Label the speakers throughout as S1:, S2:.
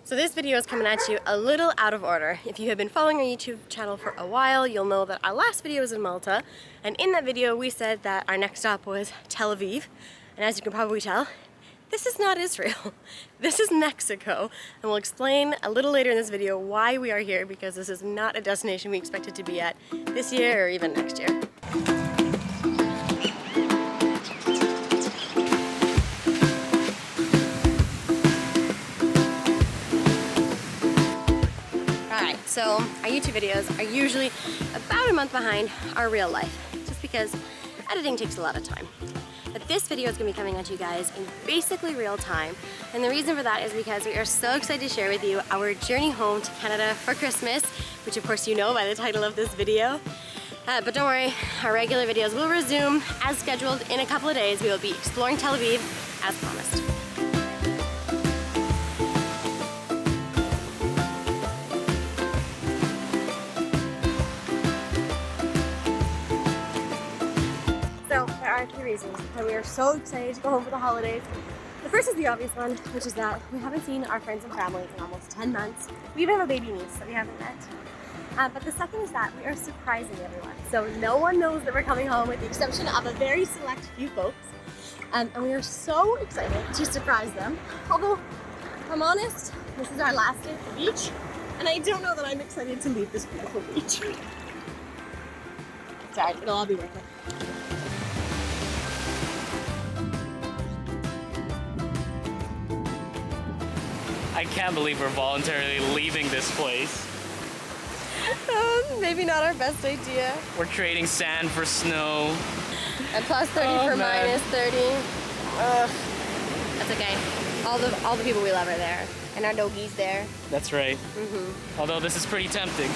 S1: So this video is coming at you a little out of order. If you have been following our YouTube channel for a while, you'll know that our last video was in Malta, and in that video we said that our next stop was Tel Aviv, and as you can probably tell, this is not Israel. This is Mexico, and we'll explain a little later in this video why we are here, because this is not a destination we expected to be at this year or even next year. So our YouTube videos are usually about a month behind our real life, just because editing takes a lot of time. But this video is going to be coming at you guys in basically real time, and the reason for that is because we are so excited to share with you our journey home to Canada for Christmas, which of course you know by the title of this video. But don't worry, our regular videos will resume as scheduled in a couple of days. We will be exploring Tel Aviv as promised. Reasons why we are so excited to go home for the holidays. The first is the obvious one, which is that we haven't seen our friends and family in almost 10 months. We even have a baby niece that we haven't met. But the second is that we are surprising everyone. So no one knows that we're coming home with the exception of a very select few folks. And we are so excited to surprise them. Although, if I'm honest, this is our last day at the beach, and I don't know that I'm excited to leave this beautiful beach. Sorry, it'll all be worth it.
S2: I can't believe we're voluntarily leaving this place.
S1: Maybe not our best idea.
S2: We're trading sand for snow.
S1: And plus 30 for
S2: man.
S1: minus 30. That's okay. All the people we love are there. And our doggies there.
S2: That's right. Although this is pretty tempting.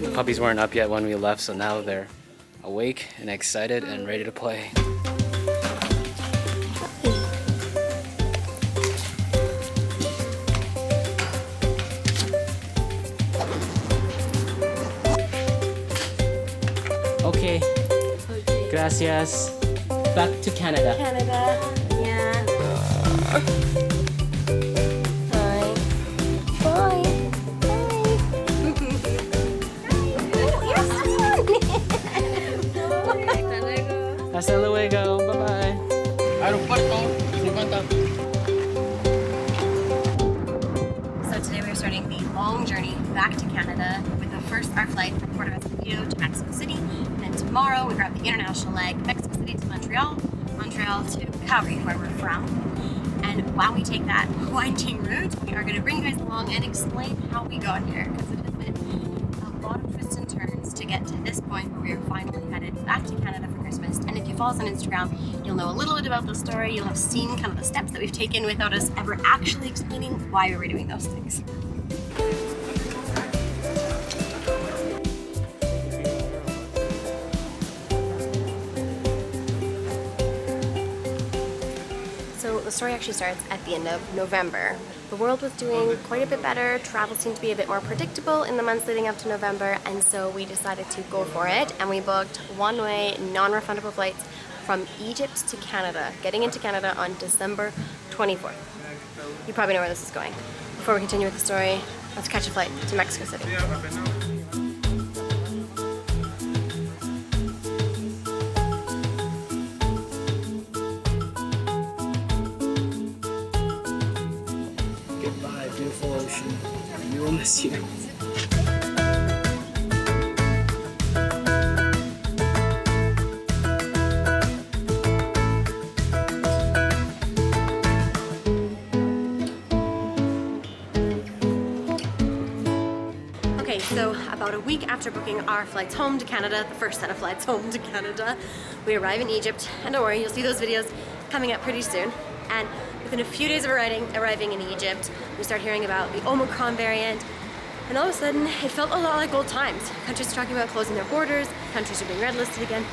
S2: The puppies weren't up yet when we left, so now they're awake and excited and ready to play. Okay. Gracias. Back to Canada.
S1: Canada. Yeah.
S2: Hasta luego. Bye-bye.
S3: Aeropuerto, 50.
S1: So today we're starting the long journey back to Canada with our flight from Puerto Escondido to Mexico City, and then tomorrow we grab the international leg, Mexico City to Montreal, Montreal to Calgary, where we're from. And while we take that winding route, we are going to bring you guys along and explain how we got here, because it has been a lot of twists and turns to get to this point where we are finally headed back to Canada for Christmas. And if you follow us on Instagram, you'll know a little bit about the story. You'll have seen kind of the steps that we've taken without us ever actually explaining why we were doing those things. So the story actually starts at the end of November. The world was doing quite a bit better, travel seemed to be a bit more predictable in the months leading up to November, and so we decided to go for it, and we booked one-way, non-refundable flights from Egypt to Canada, getting into Canada on December 24th. You probably know where this is going. Before we continue with the story, let's catch a flight to Mexico City.
S3: Beautiful ocean. We will miss you.
S1: Okay, so about a week after booking our flights home to Canada, the first set of flights home to Canada, we arrive in Egypt, and don't worry, you'll see those videos coming up pretty soon. And within a few days of arriving in Egypt, we start hearing about the Omicron variant, and all of a sudden, it felt a lot like old times. Countries are talking about closing their borders, countries are being red listed again,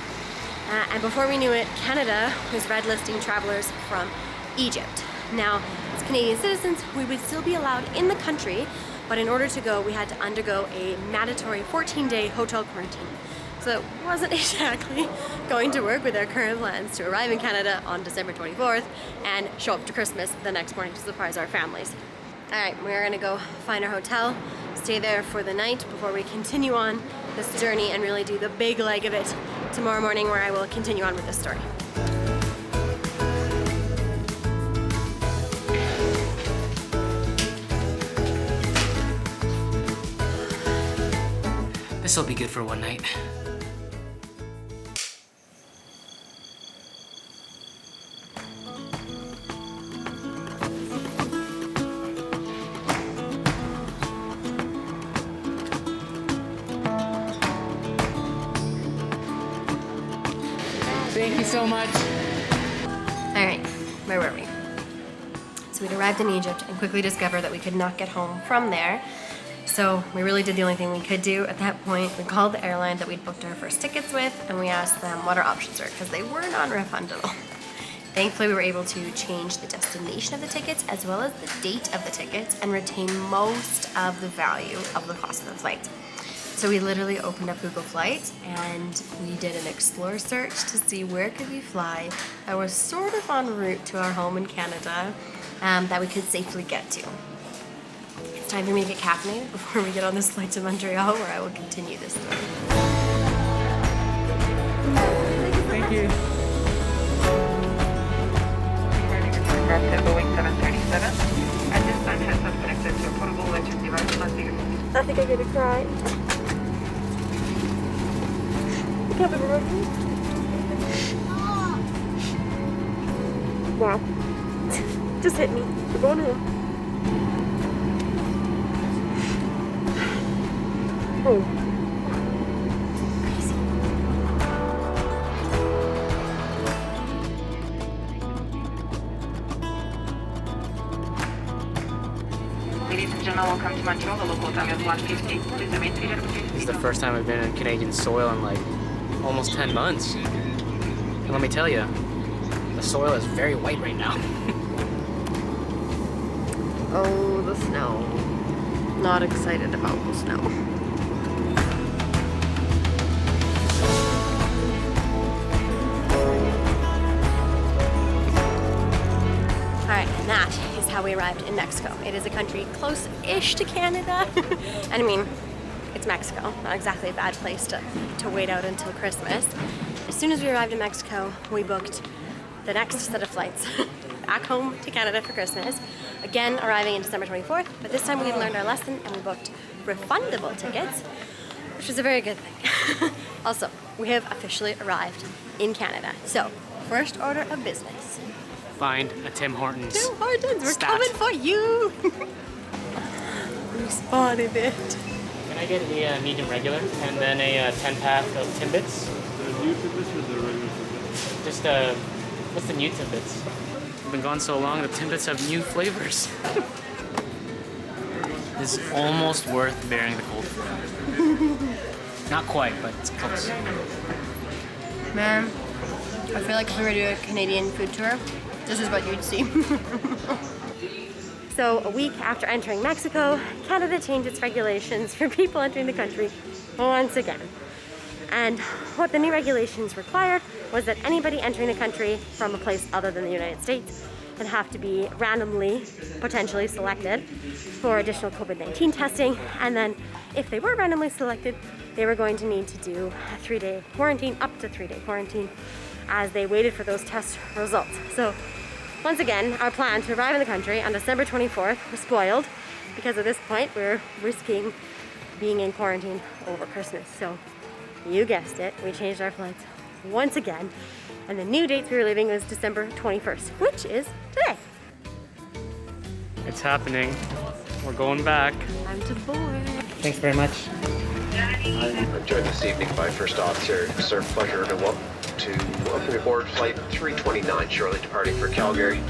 S1: and before we knew it, Canada was red listing travelers from Egypt. Now, as Canadian citizens, we would still be allowed in the country, But in order to go, we had to undergo a mandatory 14-day hotel quarantine. So it wasn't exactly going to work with our current plans to arrive in Canada on December 24th and show up to Christmas the next morning to surprise our families. All right, we're gonna go find our hotel, stay there for the night before we continue on this journey and really do the big leg of it tomorrow morning, where I will continue on with this story.
S2: This'll be good for one night. Thank you so much.
S1: All right, where were we? So we'd arrived in Egypt and quickly discovered that we could not get home from there. So we really did the only thing we could do at that point. We called the airline that we'd booked our first tickets with and we asked them what our options were because they were non-refundable. Thankfully, we were able to change the destination of the tickets as well as the date of the tickets and retain most of the value of the cost of the flight. So we literally opened up Google Flights and we did an explore search to see where could we fly that was sort of en route to our home in Canada that we could safely get to. It's time for me to get caffeinated before we get on this flight to Montreal, where I will continue this story.
S2: Thank you.
S4: Boeing 737. At this time, has not connected to a portable electric device must be removed.
S1: I think I'm gonna cry. I can't believe it. Wow. Just hit me. We're going home. Oh. Crazy.
S4: Ladies and gentlemen, welcome to Montreal. The local time is 1:50. Please remain seated.
S2: This is the first time I've been in Canadian soil in like almost 10 months. And let me tell you, the soil is very white right now.
S1: Oh, the snow. Not excited about the snow. Alright, and that is how we arrived in Mexico. It is a country close-ish to Canada. And I mean, it's Mexico. Not exactly a bad place to wait out until Christmas. As soon as we arrived in Mexico, we booked the next set of flights back home to Canada for Christmas. Again, arriving in December 24th, but this time we learned our lesson and we booked refundable tickets, which was a very good thing. Also, we have officially arrived in Canada. So, first order of business.
S2: Find a Tim Hortons.
S1: Tim Hortons, we're
S2: Stat.
S1: coming for you! We spotted it.
S2: Can I get a medium regular and then a 10-pack of timbits?
S5: The new timbits or the regular timbits?
S2: Just what's the new timbits? We've been gone so long, the timbits have new flavors. It's almost worth bearing the cold for. Not quite, but it's close.
S1: Man, I feel like if we were to do a Canadian food tour, this is what you'd see. So a week after entering Mexico, Canada changed its regulations for people entering the country once again. And what the new regulations required was that anybody entering the country from a place other than the United States would have to be randomly, potentially selected for additional COVID-19 testing. And then if they were randomly selected, they were going to need to do a 3-day quarantine, up to 3-day quarantine, as they waited for those test results. So once again, our plan to arrive in the country on December 24th was spoiled because at this point we're risking being in quarantine over Christmas. So you guessed it, we changed our flights once again, and the new dates we were leaving was December 21st, which is today.
S2: It's happening. We're going back.
S1: Time to board.
S2: Thanks very much.
S6: I'm joined this evening by First Officer. It's our pleasure to welcome you aboard Flight 329, shortly departing for Calgary.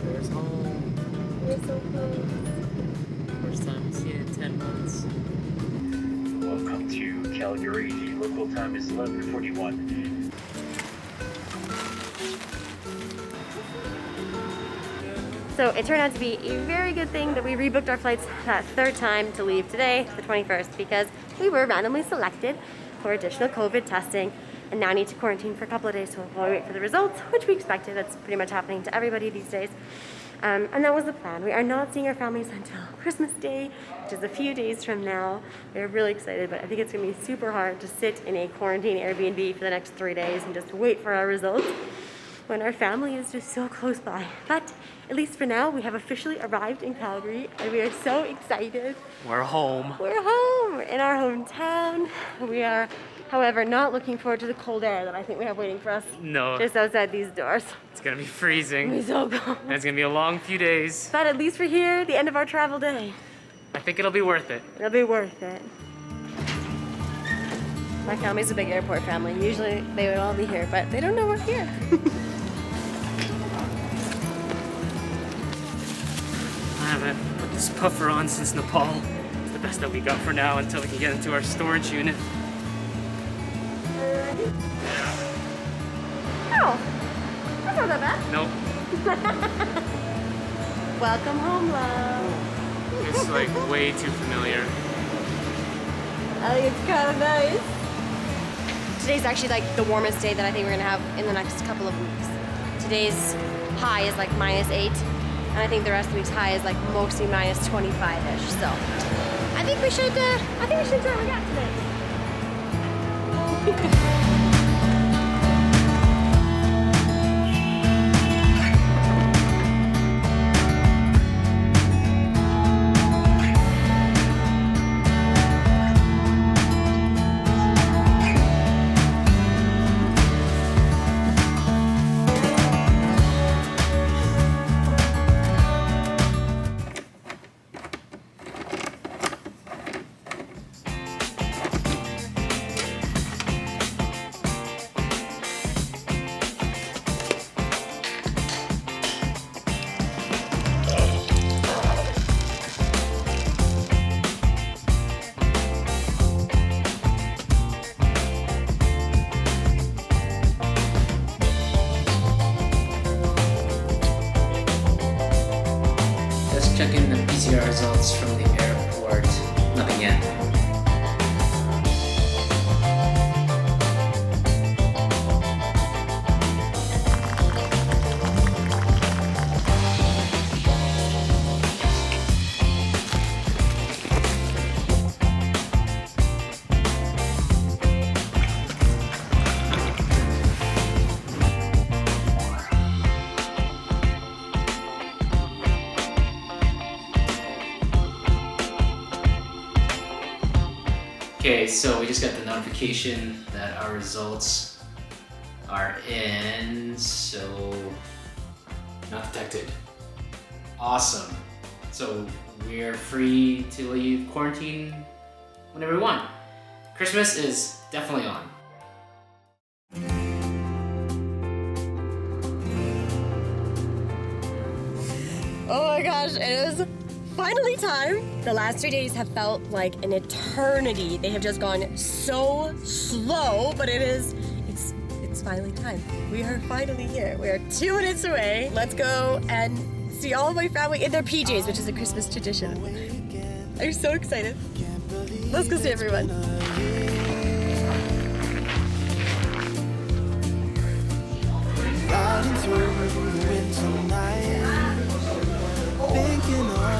S2: There's home.
S1: We're so close.
S2: First time to see it in 10 months.
S7: Calgary. The local time is 11:41.
S1: So it turned out to be a very good thing that we rebooked our flights that third time to leave today, the 21st, because we were randomly selected for additional COVID testing and now need to quarantine for a couple of days while we wait for the results, which we expected. That's pretty much happening to everybody these days. And that was the plan. We are not seeing our families until Christmas Day, which is a few days from now. We're really excited, but I think it's gonna be super hard to sit in a quarantine Airbnb for the next 3 days and just wait for our results when our family is just so close by. But at least for now, we have officially arrived in Calgary and we are so excited.
S2: We're home.
S1: We're home in our hometown. We are, however, not looking forward to the cold air that I think we have waiting for us
S2: No.
S1: just outside these doors.
S2: It's gonna be freezing.
S1: It's so cold.
S2: And it's gonna be a long few days.
S1: But at least we're here, the end of our travel day.
S2: I think it'll be worth it.
S1: It'll be worth it. My family's a big airport family. Usually they would all be here, but they don't know we're here.
S2: I haven't put this puffer on since Nepal. It's the best that we got for now until we can get into our storage unit.
S1: Oh, that's not that bad.
S2: Nope.
S1: Welcome home, love.
S2: It's like way too familiar.
S1: I think it's kind of nice. Today's actually like the warmest day that I think we're gonna have in the next couple of weeks. Today's high is like -8, and I think the rest of the week's high is like mostly -25-ish. So I think we should enjoy what we got today.
S2: Checking the PCR results from the airport. Nothing yet. Okay, so we just got the notification that our results are in, so not detected. Awesome. So we're free to leave quarantine whenever we want. Christmas is definitely on.
S1: Oh my gosh, it is finally time. The last 3 days have felt like an eternity. They have just gone so slow, but it's finally time. We are finally here. We are 2 minutes away. Let's go and see all of my family in their PJs, which is a Christmas tradition. I'm so excited. Let's go see everyone.
S8: Riding through the winter night, thinking of my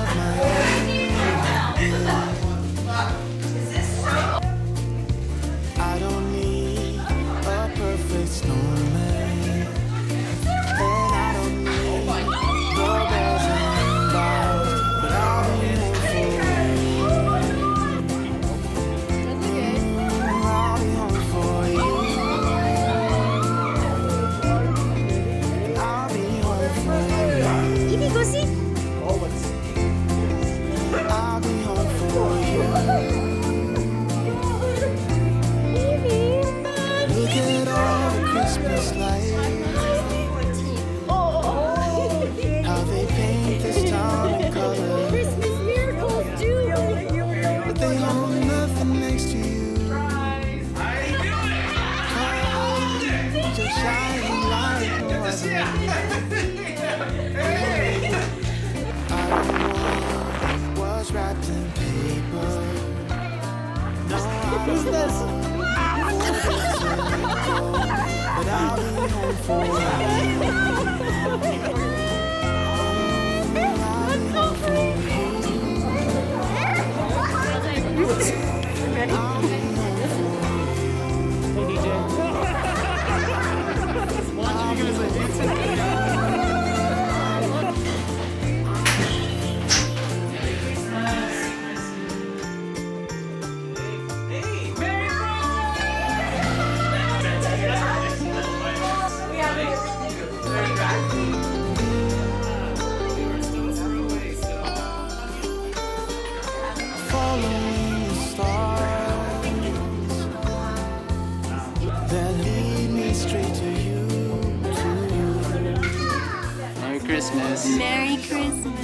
S8: I don't need a perfect snowman, and I don't need doorbells and bells, but I'll be home for you. I'll be home for you. I'll be home for you.
S1: You can go see.
S8: Was wrapped in paper.
S3: Who's this?
S8: But I'll be home for you.
S3: Hey DJ. Watching you guys like
S8: Following the stars that lead me straight to you,
S3: Merry Christmas.
S1: Merry Christmas.